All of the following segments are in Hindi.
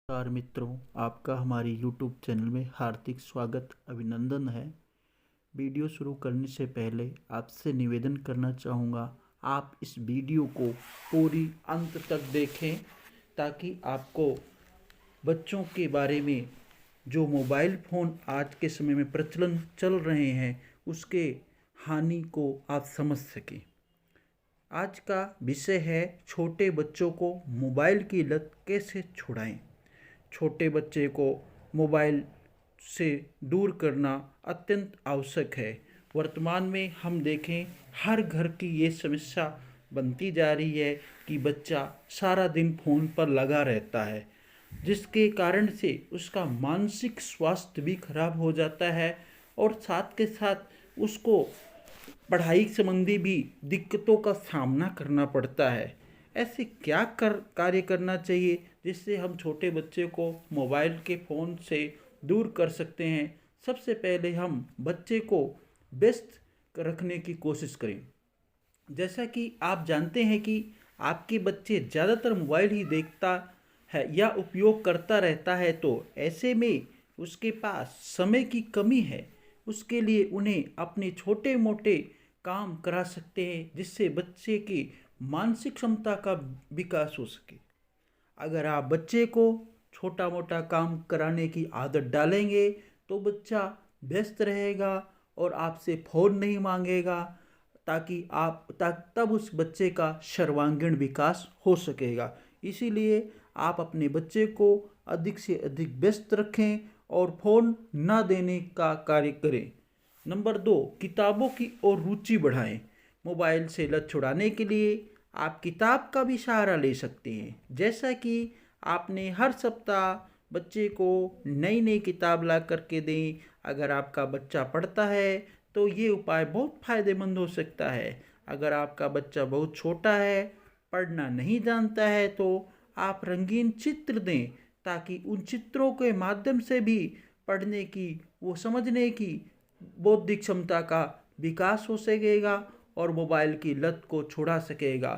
नमस्कार मित्रों, आपका हमारी YouTube चैनल में हार्दिक स्वागत अभिनंदन है। वीडियो शुरू करने से पहले आपसे निवेदन करना चाहूँगा, आप इस वीडियो को पूरी अंत तक देखें ताकि आपको बच्चों के बारे में जो मोबाइल फ़ोन आज के समय में प्रचलन चल रहे हैं उसके हानि को आप समझ सकें। आज का विषय है छोटे बच्चों को मोबाइल की लत कैसे छुड़ाएं। छोटे बच्चे को मोबाइल से दूर करना अत्यंत आवश्यक है। वर्तमान में हम देखें हर घर की ये समस्या बनती जा रही है कि बच्चा सारा दिन फ़ोन पर लगा रहता है, जिसके कारण से उसका मानसिक स्वास्थ्य भी खराब हो जाता है और साथ के साथ उसको पढ़ाई संबंधी भी दिक्कतों का सामना करना पड़ता है। ऐसे क्या कार्य करना चाहिए जिससे हम छोटे बच्चे को मोबाइल के फ़ोन से दूर कर सकते हैं। सबसे पहले हम बच्चे को व्यस्त रखने की कोशिश करें। जैसा कि आप जानते हैं कि आपके बच्चे ज़्यादातर मोबाइल ही देखता है या उपयोग करता रहता है, तो ऐसे में उसके पास समय की कमी है। उसके लिए उन्हें अपने छोटे मोटे काम करा सकते हैं जिससे बच्चे की मानसिक क्षमता का विकास हो सके। अगर आप बच्चे को छोटा मोटा काम कराने की आदत डालेंगे तो बच्चा व्यस्त रहेगा और आपसे फ़ोन नहीं मांगेगा, ताकि तब उस बच्चे का सर्वांगीण विकास हो सकेगा। इसीलिए आप अपने बच्चे को अधिक से अधिक व्यस्त रखें और फ़ोन न देने का कार्य करें। नंबर 2, किताबों की ओर रुचि बढ़ाएं। मोबाइल से लत छुड़ाने के लिए आप किताब का भी सहारा ले सकते हैं। जैसा कि आपने हर सप्ताह बच्चे को नई नई किताब ला करके दें। अगर आपका बच्चा पढ़ता है तो ये उपाय बहुत फ़ायदेमंद हो सकता है। अगर आपका बच्चा बहुत छोटा है, पढ़ना नहीं जानता है, तो आप रंगीन चित्र दें ताकि उन चित्रों के माध्यम से भी पढ़ने की, वो समझने की बौद्धिक क्षमता का विकास हो सकेगा और मोबाइल की लत को छुड़ा सकेगा।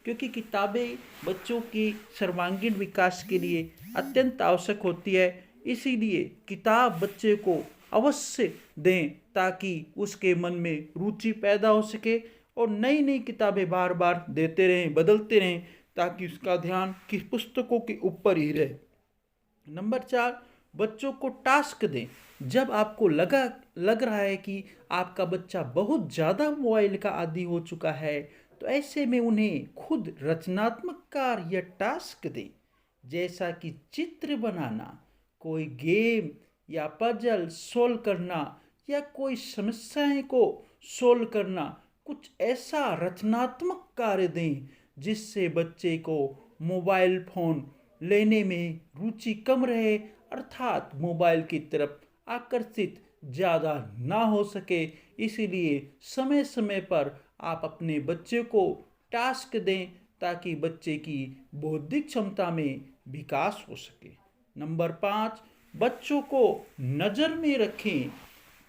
क्योंकि किताबें बच्चों की सर्वांगीण विकास के लिए अत्यंत आवश्यक होती है। इसीलिए किताब बच्चे को अवश्य दें ताकि उसके मन में रुचि पैदा हो सके और नई नई किताबें बार बार देते रहें, बदलते रहें, ताकि उसका ध्यान किस पुस्तकों के ऊपर ही रहे। नंबर 4, बच्चों को टास्क दें। जब आपको लग रहा है कि आपका बच्चा बहुत ज़्यादा मोबाइल का आदी हो चुका है, तो ऐसे में उन्हें खुद रचनात्मक कार्य या टास्क दें, जैसा कि चित्र बनाना, कोई गेम या पजल सोल्व करना या कोई समस्याएं को सोल्व करना। कुछ ऐसा रचनात्मक कार्य दें जिससे बच्चे को मोबाइल फ़ोन लेने में रुचि कम रहे, अर्थात मोबाइल की तरफ आकर्षित ज़्यादा ना हो सके। इसीलिए समय समय पर आप अपने बच्चे को टास्क दें ताकि बच्चे की बौद्धिक क्षमता में विकास हो सके। नंबर 5, बच्चों को नज़र में रखें।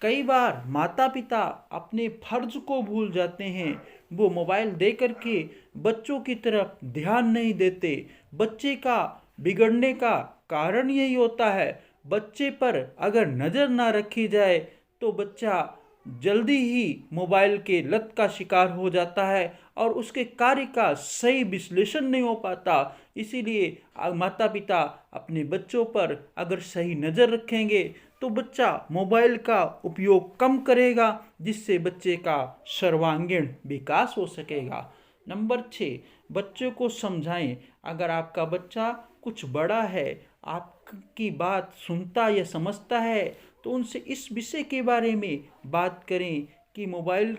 कई बार माता पिता अपने फर्ज को भूल जाते हैं। वो मोबाइल दे करके बच्चों की तरफ ध्यान नहीं देते। बच्चे का बिगड़ने का कारण यही होता है। बच्चे पर अगर नज़र ना रखी जाए तो बच्चा जल्दी ही मोबाइल के लत का शिकार हो जाता है और उसके कार्य का सही विश्लेषण नहीं हो पाता। इसीलिए माता पिता अपने बच्चों पर अगर सही नज़र रखेंगे तो बच्चा मोबाइल का उपयोग कम करेगा, जिससे बच्चे का सर्वांगीण विकास हो सकेगा। नंबर 6, बच्चों को समझाएं। अगर आपका बच्चा कुछ बड़ा है, आपकी बात सुनता या समझता है, तो उनसे इस विषय के बारे में बात करें कि मोबाइल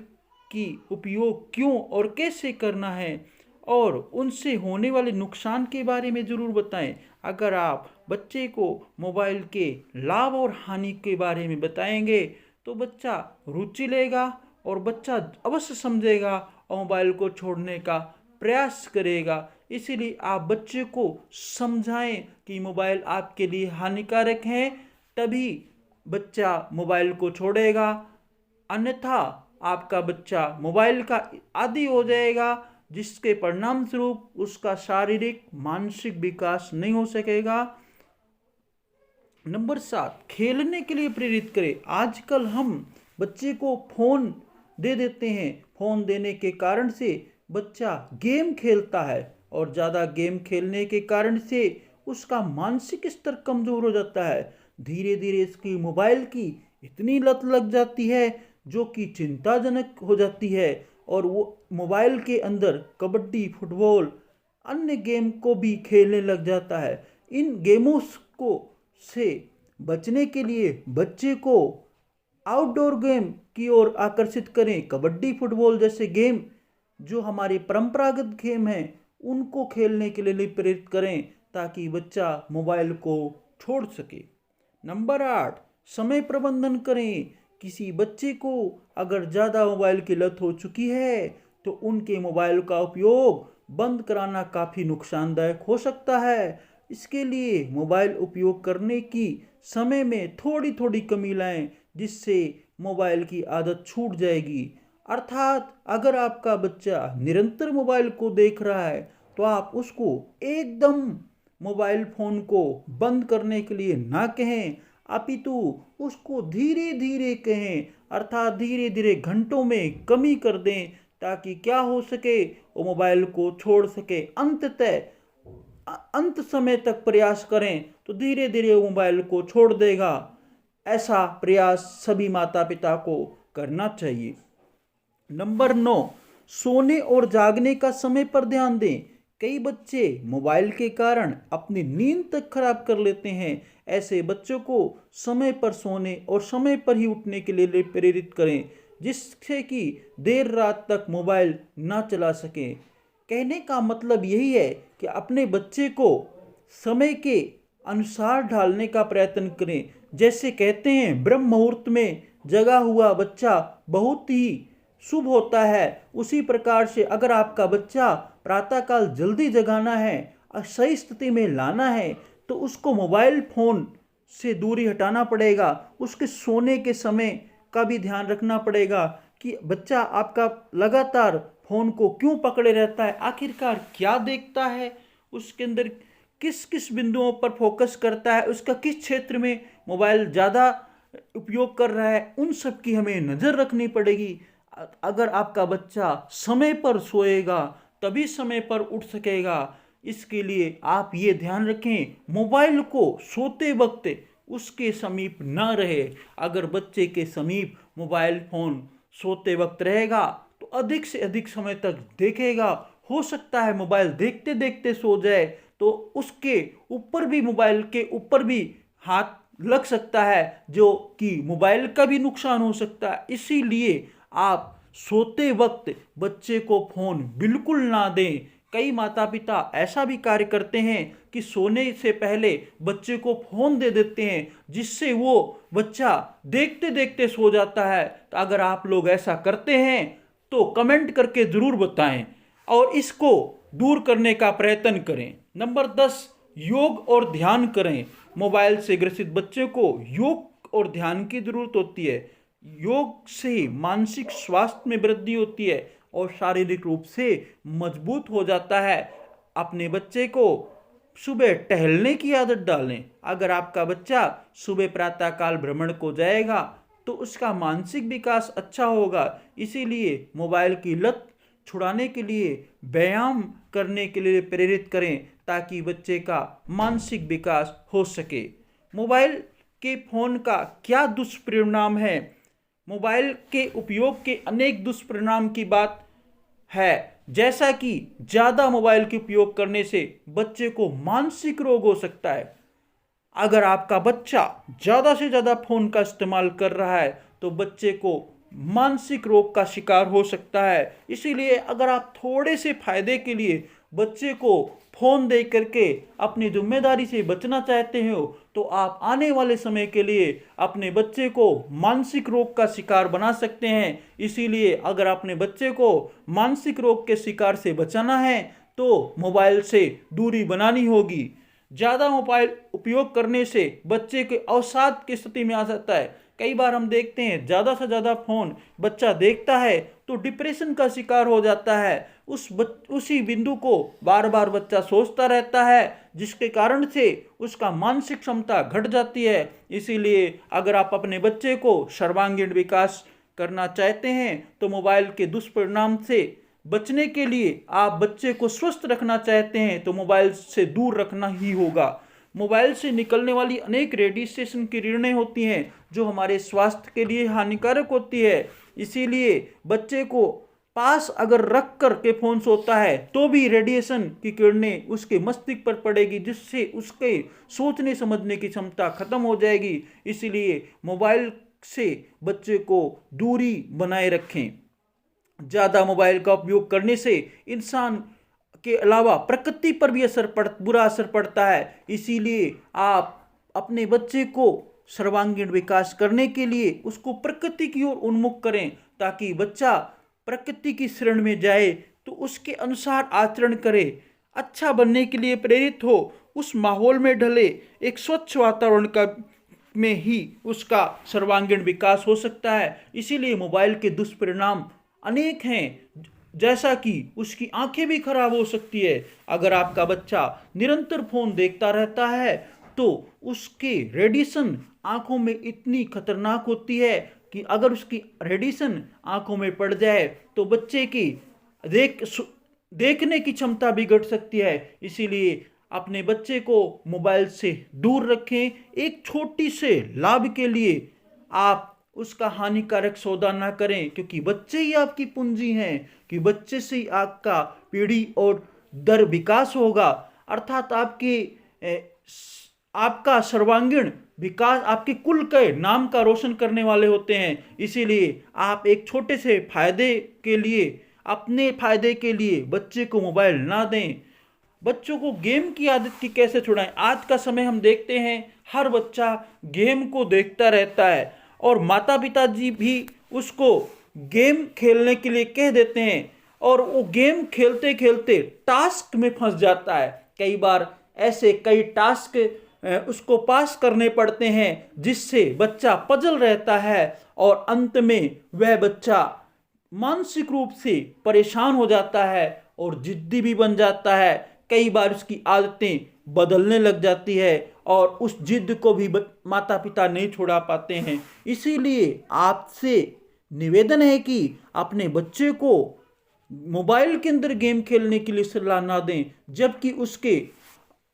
की उपयोग क्यों और कैसे करना है, और उनसे होने वाले नुकसान के बारे में ज़रूर बताएं। अगर आप बच्चे को मोबाइल के लाभ और हानि के बारे में बताएंगे तो बच्चा रुचि लेगा और बच्चा अवश्य समझेगा और मोबाइल को छोड़ने का प्रयास करेगा। इसीलिए आप बच्चे को समझाएं कि मोबाइल आपके लिए हानिकारक है, तभी बच्चा मोबाइल को छोड़ेगा। अन्यथा आपका बच्चा मोबाइल का आदी हो जाएगा, जिसके परिणाम स्वरूप उसका शारीरिक मानसिक विकास नहीं हो सकेगा नंबर 7, खेलने के लिए प्रेरित करें। आजकल हम बच्चे को फ़ोन दे देते हैं। फ़ोन देने के कारण से बच्चा गेम खेलता है और ज़्यादा गेम खेलने के कारण से उसका मानसिक स्तर कमज़ोर हो जाता है। धीरे धीरे इसकी मोबाइल की इतनी लत लग जाती है जो कि चिंताजनक हो जाती है, और वो मोबाइल के अंदर कबड्डी, फुटबॉल, अन्य गेम को भी खेलने लग जाता है। इन गेमों को से बचने के लिए बच्चे को आउटडोर गेम की ओर आकर्षित करें। कबड्डी, फुटबॉल जैसे गेम जो हमारे परंपरागत गेम हैं उनको खेलने के लिए प्रेरित करें ताकि बच्चा मोबाइल को छोड़ सके। नंबर 8, समय प्रबंधन करें। किसी बच्चे को अगर ज़्यादा मोबाइल की लत हो चुकी है तो उनके मोबाइल का उपयोग बंद कराना काफ़ी नुकसानदायक हो सकता है। इसके लिए मोबाइल उपयोग करने की समय में थोड़ी थोड़ी कमी लाएं, जिससे मोबाइल की आदत छूट जाएगी। अर्थात अगर आपका बच्चा निरंतर मोबाइल को देख रहा है तो आप उसको एकदम मोबाइल फ़ोन को बंद करने के लिए ना कहें, अपितु उसको धीरे धीरे कहें, अर्थात धीरे धीरे घंटों में कमी कर दें ताकि क्या हो सके, वो मोबाइल को छोड़ सके। अंततः अंत समय तक प्रयास करें तो धीरे धीरे वो मोबाइल को छोड़ देगा। ऐसा प्रयास सभी माता पिता को करना चाहिए। नंबर 9, सोने और जागने का समय पर ध्यान दें। कई बच्चे मोबाइल के कारण अपनी नींद तक खराब कर लेते हैं। ऐसे बच्चों को समय पर सोने और समय पर ही उठने के लिए प्रेरित करें, जिससे कि देर रात तक मोबाइल ना चला सकें। कहने का मतलब यही है कि अपने बच्चे को समय के अनुसार ढालने का प्रयत्न करें। जैसे कहते हैं ब्रह्म मुहूर्त में जगा हुआ बच्चा बहुत ही शुभ होता है, उसी प्रकार से अगर आपका बच्चा प्रातःकाल जल्दी जगाना है और सही स्थिति में लाना है तो उसको मोबाइल फ़ोन से दूरी हटाना पड़ेगा। उसके सोने के समय का भी ध्यान रखना पड़ेगा कि बच्चा आपका लगातार फ़ोन को क्यों पकड़े रहता है, आखिरकार क्या देखता है, उसके अंदर किस किस बिंदुओं पर फोकस करता है, उसका किस क्षेत्र में मोबाइल ज़्यादा उपयोग कर रहा है, उन सब की हमें नज़र रखनी पड़ेगी। अगर आपका बच्चा समय पर सोएगा तभी समय पर उठ सकेगा। इसके लिए आप ये ध्यान रखें मोबाइल को सोते वक्त उसके समीप ना रहे। अगर बच्चे के समीप मोबाइल फ़ोन सोते वक्त रहेगा तो अधिक से अधिक समय तक देखेगा। हो सकता है मोबाइल देखते देखते सो जाए तो उसके ऊपर भी, मोबाइल के ऊपर भी हाथ लग सकता है जो कि मोबाइल का भी नुकसान हो सकता है। इसीलिए आप सोते वक्त बच्चे को फ़ोन बिल्कुल ना दें। कई माता पिता ऐसा भी कार्य करते हैं कि सोने से पहले बच्चे को फ़ोन दे देते हैं, जिससे वो बच्चा देखते देखते सो जाता है। तो अगर आप लोग ऐसा करते हैं तो कमेंट करके ज़रूर बताएं और इसको दूर करने का प्रयत्न करें। नंबर 10, योग और ध्यान करें। मोबाइल से ग्रसित बच्चे को योग और ध्यान की ज़रूरत होती है। योग से मानसिक स्वास्थ्य में वृद्धि होती है और शारीरिक रूप से मजबूत हो जाता है। अपने बच्चे को सुबह टहलने की आदत डालें। अगर आपका बच्चा सुबह प्रातःकाल भ्रमण को जाएगा तो उसका मानसिक विकास अच्छा होगा। इसीलिए मोबाइल की लत छुड़ाने के लिए व्यायाम करने के लिए प्रेरित करें ताकि बच्चे का मानसिक विकास हो सके। मोबाइल के फ़ोन का क्या दुष्परिणाम है? मोबाइल के उपयोग के अनेक दुष्परिणाम की बात है, जैसा कि ज़्यादा मोबाइल के उपयोग करने से बच्चे को मानसिक रोग हो सकता है। अगर आपका बच्चा ज़्यादा से ज़्यादा फ़ोन का इस्तेमाल कर रहा है तो बच्चे को मानसिक रोग का शिकार हो सकता है। इसीलिए अगर आप थोड़े से फ़ायदे के लिए बच्चे को फ़ोन दे करके अपनी जिम्मेदारी से बचना चाहते हो तो आप आने वाले समय के लिए अपने बच्चे को मानसिक रोग का शिकार बना सकते हैं। इसीलिए अगर अपने बच्चे को मानसिक रोग के शिकार से बचाना है तो मोबाइल से दूरी बनानी होगी। ज़्यादा मोबाइल उपयोग करने से बच्चे के अवसाद की स्थिति में आ सकता है। कई बार हम देखते हैं ज़्यादा से ज़्यादा फ़ोन बच्चा देखता है तो डिप्रेशन का शिकार हो जाता है। उसी बिंदु को बार बार बच्चा सोचता रहता है, जिसके कारण से उसका मानसिक क्षमता घट जाती है। इसीलिए अगर आप अपने बच्चे को सर्वांगीण विकास करना चाहते हैं तो मोबाइल के दुष्परिणाम से बचने के लिए, आप बच्चे को स्वस्थ रखना चाहते हैं तो मोबाइल से दूर रखना ही होगा। मोबाइल से निकलने वाली अनेक रेडिएशन की किरणें होती हैं जो हमारे स्वास्थ्य के लिए हानिकारक होती है। इसीलिए बच्चे को पास अगर रख कर के फोन सोता है तो भी रेडिएशन की किरणें उसके मस्तिष्क पर पड़ेगी, जिससे उसके सोचने समझने की क्षमता खत्म हो जाएगी। इसीलिए मोबाइल से बच्चे को दूरी बनाए रखें। ज़्यादा मोबाइल का उपयोग करने से इंसान के अलावा प्रकृति पर भी बुरा असर पड़ता है। इसीलिए आप अपने बच्चे को सर्वांगीण विकास करने के लिए उसको प्रकृति की ओर उन्मुख करें, ताकि बच्चा प्रकृति की शरण में जाए तो उसके अनुसार आचरण करे, अच्छा बनने के लिए प्रेरित हो, उस माहौल में ढले, एक स्वच्छ वातावरण का में ही उसका सर्वांगीण विकास हो सकता है। इसीलिए मोबाइल के दुष्परिणाम अनेक हैं, जैसा कि उसकी आंखें भी खराब हो सकती है। अगर आपका बच्चा निरंतर फोन देखता रहता है तो उसके रेडिएशन आंखों में इतनी खतरनाक होती है कि अगर उसकी रेडिएशन आंखों में पड़ जाए तो बच्चे की देखने की क्षमता बिगड़ सकती है। इसीलिए अपने बच्चे को मोबाइल से दूर रखें। एक छोटी से लाभ के लिए आप उसका हानिकारक सौदा ना करें, क्योंकि बच्चे ही आपकी पूंजी हैं, कि बच्चे से ही आपका पीढ़ी और दर विकास होगा, अर्थात आपका सर्वांगीण विकास आपके कुल के नाम का रोशन करने वाले होते हैं। इसीलिए आप एक छोटे से फायदे के लिए, अपने फायदे के लिए बच्चे को मोबाइल ना दें। बच्चों को गेम की आदत की कैसे छुड़ाएं? आज का समय हम देखते हैं हर बच्चा गेम को देखता रहता है और माता पिता जी भी उसको गेम खेलने के लिए कह देते हैं और वो गेम खेलते खेलते टास्क में फंस जाता है। कई बार ऐसे कई टास्क उसको पास करने पड़ते हैं, जिससे बच्चा पजल रहता है और अंत में वह बच्चा मानसिक रूप से परेशान हो जाता है और जिद्दी भी बन जाता है। कई बार उसकी आदतें बदलने लग जाती है और उस जिद को भी माता पिता नहीं छुड़ा पाते हैं। इसीलिए आपसे निवेदन है कि अपने बच्चे को मोबाइल के अंदर गेम खेलने के लिए सलाह ना दें, जबकि उसके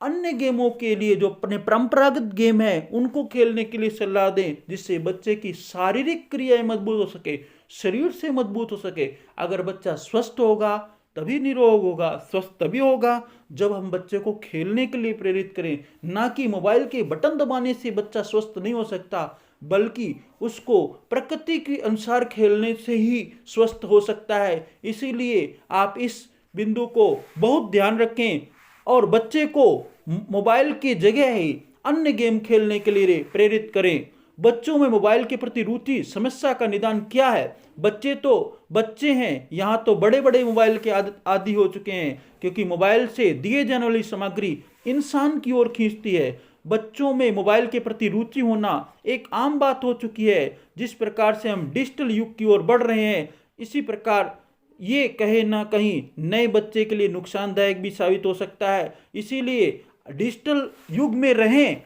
अन्य गेमों के लिए, जो अपने परंपरागत गेम है, उनको खेलने के लिए सलाह दें, जिससे बच्चे की शारीरिक क्रियाएं मजबूत हो सके, शरीर से मजबूत हो सके। अगर बच्चा स्वस्थ होगा तभी निरोग होगा। स्वस्थ तभी होगा जब हम बच्चे को खेलने के लिए प्रेरित करें, ना कि मोबाइल के बटन दबाने से बच्चा स्वस्थ नहीं हो सकता, बल्कि उसको प्रकृति के अनुसार खेलने से ही स्वस्थ हो सकता है। इसीलिए आप इस बिंदु को बहुत ध्यान रखें और बच्चे को मोबाइल की जगह ही अन्य गेम खेलने के लिए प्रेरित करें। बच्चों में मोबाइल के प्रति रुचि समस्या का निदान क्या है? बच्चे तो बच्चे हैं, यहाँ तो बड़े बड़े मोबाइल के आदी हो चुके हैं, क्योंकि मोबाइल से दिए जाने वाली सामग्री इंसान की ओर खींचती है। बच्चों में मोबाइल के प्रति रुचि होना एक आम बात हो चुकी है। जिस प्रकार से हम डिजिटल युग की ओर बढ़ रहे हैं, इसी प्रकार ये कहीं ना कहीं नए बच्चे के लिए नुकसानदायक भी साबित हो सकता है। इसीलिए डिजिटल युग में रहें,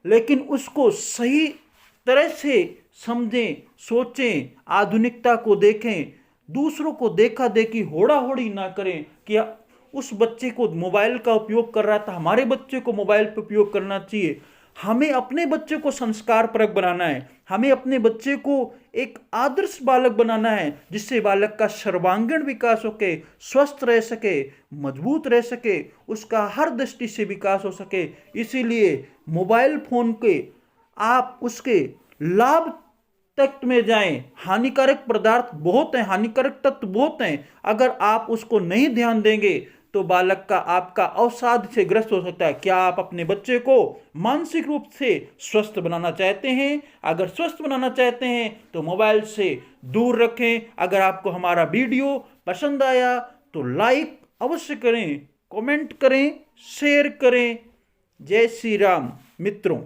लेकिन उसको सही तरह से समझें, सोचें, आधुनिकता को देखें, दूसरों को देखा देखी होड़ा होड़ी ना करें कि उस बच्चे को मोबाइल का उपयोग कर रहा था, हमारे बच्चे को मोबाइल पर उपयोग करना चाहिए। हमें अपने बच्चे को संस्कारपरक बनाना है, हमें अपने बच्चे को एक आदर्श बालक बनाना है, जिससे बालक का सर्वांगीण विकास हो के स्वस्थ रह सके, मजबूत रह सके, उसका हर दृष्टि से विकास हो सके। इसीलिए मोबाइल फोन के आप उसके लाभ तक में जाएं। हानिकारक पदार्थ बहुत हैं, हानिकारक तत्व बहुत हैं। अगर आप उसको नहीं ध्यान देंगे तो बालक का आपका अवसाद से ग्रस्त हो सकता है। क्या आप अपने बच्चे को मानसिक रूप से स्वस्थ बनाना चाहते हैं? अगर स्वस्थ बनाना चाहते हैं तो मोबाइल से दूर रखें। अगर आपको हमारा वीडियो पसंद आया तो लाइक अवश्य करें, कमेंट करें, शेयर करें। जय श्री राम मित्रों।